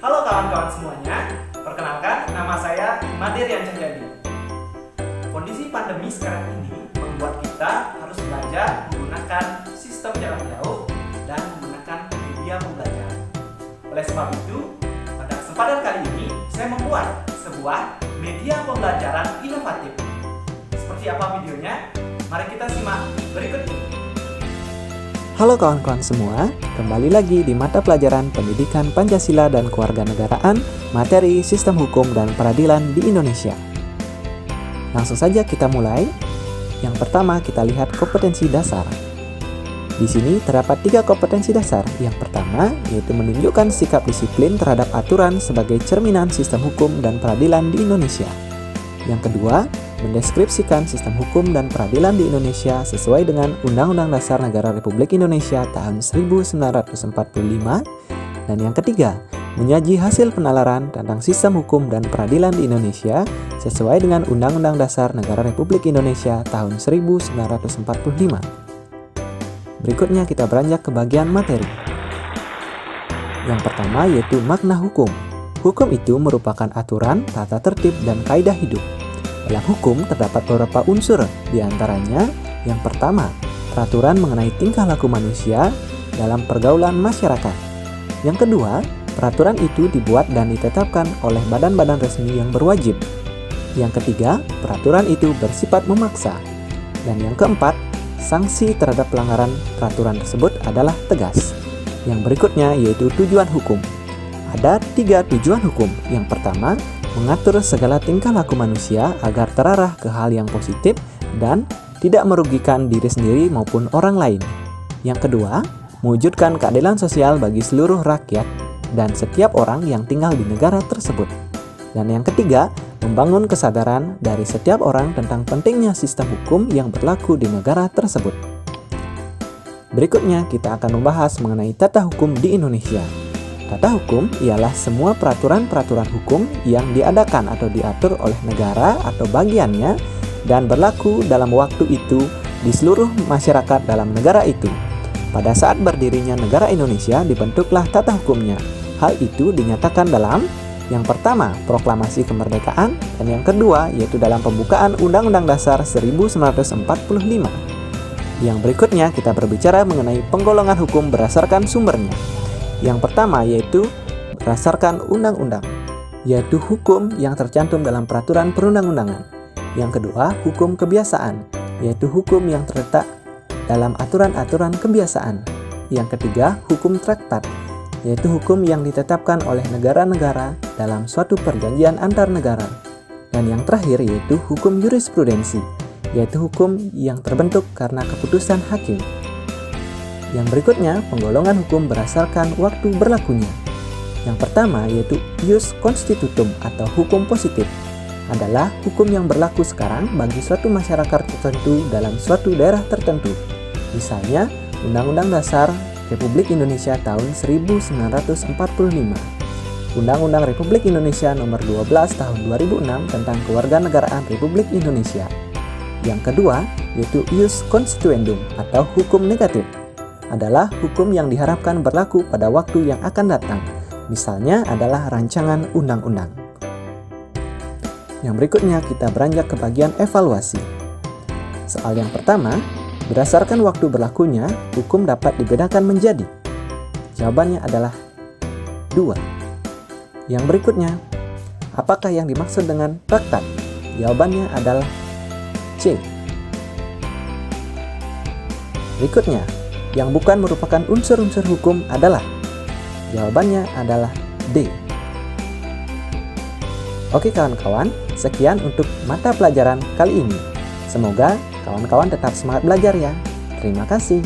Halo kawan-kawan semuanya, perkenalkan nama saya Maderian Cahyadi. Kondisi pandemi sekarang ini membuat kita harus belajar menggunakan sistem jarak jauh dan menggunakan media pembelajaran. Oleh sebab itu, pada kesempatan kali ini saya membuat sebuah media pembelajaran inovatif. Seperti apa videonya? Mari kita simak berikut ini. Halo kawan-kawan semua, kembali lagi di mata pelajaran Pendidikan Pancasila dan Kewarganegaraan, materi Sistem Hukum dan Peradilan di Indonesia. Langsung saja kita mulai. Yang pertama kita lihat kompetensi dasar. Di sini terdapat 3 kompetensi dasar. Yang pertama yaitu menunjukkan sikap disiplin terhadap aturan sebagai cerminan sistem hukum dan peradilan di Indonesia. Yang kedua, mendeskripsikan sistem hukum dan peradilan di Indonesia sesuai dengan Undang-Undang Dasar Negara Republik Indonesia tahun 1945. Dan yang ketiga, menyaji hasil penalaran tentang sistem hukum dan peradilan di Indonesia sesuai dengan Undang-Undang Dasar Negara Republik Indonesia tahun 1945. Berikutnya kita beranjak ke bagian materi. Yang pertama yaitu makna hukum. Hukum itu merupakan aturan, tata tertib, dan kaidah hidup. Dalam hukum terdapat beberapa unsur, di antaranya yang pertama, peraturan mengenai tingkah laku manusia dalam pergaulan masyarakat. Yang kedua, peraturan itu dibuat dan ditetapkan oleh badan-badan resmi yang berwajib. Yang ketiga, peraturan itu bersifat memaksa. Dan yang keempat, sanksi terhadap pelanggaran peraturan tersebut adalah tegas. Yang berikutnya yaitu tujuan hukum. Ada 3 tujuan hukum. Yang pertama, mengatur segala tingkah laku manusia agar terarah ke hal yang positif dan tidak merugikan diri sendiri maupun orang lain. Yang kedua, mewujudkan keadilan sosial bagi seluruh rakyat dan setiap orang yang tinggal di negara tersebut. Dan yang ketiga, membangun kesadaran dari setiap orang tentang pentingnya sistem hukum yang berlaku di negara tersebut. Berikutnya, kita akan membahas mengenai tata hukum di Indonesia. Tata hukum ialah semua peraturan-peraturan hukum yang diadakan atau diatur oleh negara atau bagiannya dan berlaku dalam waktu itu di seluruh masyarakat dalam negara itu. Pada saat berdirinya negara Indonesia dibentuklah tata hukumnya. Hal itu dinyatakan dalam yang pertama, proklamasi kemerdekaan, dan yang kedua yaitu dalam pembukaan Undang-Undang Dasar 1945. Yang berikutnya kita berbicara mengenai penggolongan hukum berdasarkan sumbernya. Yang pertama yaitu berdasarkan undang-undang, yaitu hukum yang tercantum dalam peraturan perundang-undangan. Yang kedua, hukum kebiasaan, yaitu hukum yang terletak dalam aturan-aturan kebiasaan. Yang ketiga, hukum traktat, yaitu hukum yang ditetapkan oleh negara-negara dalam suatu perjanjian antar negara. Dan yang terakhir yaitu hukum jurisprudensi, yaitu hukum yang terbentuk karena keputusan hakim. Yang berikutnya, penggolongan hukum berdasarkan waktu berlakunya. Yang pertama yaitu ius constitutum atau hukum positif, adalah hukum yang berlaku sekarang bagi suatu masyarakat tertentu dalam suatu daerah tertentu. Misalnya, Undang-Undang Dasar Republik Indonesia tahun 1945, Undang-Undang Republik Indonesia Nomor 12 Tahun 2006 tentang Kewarganegaraan Republik Indonesia. Yang kedua yaitu ius constituendum atau hukum negatif, adalah hukum yang diharapkan berlaku pada waktu yang akan datang. Misalnya adalah rancangan undang-undang. Yang berikutnya kita beranjak ke bagian evaluasi. Soal yang pertama, berdasarkan waktu berlakunya, hukum dapat dibedakan menjadi. Jawabannya adalah 2. Yang berikutnya, apakah yang dimaksud dengan traktat? Jawabannya adalah C. Berikutnya, yang bukan merupakan unsur-unsur hukum adalah. Jawabannya adalah D. Oke kawan-kawan, sekian untuk mata pelajaran kali ini. Semoga kawan-kawan tetap semangat belajar ya. Terima kasih.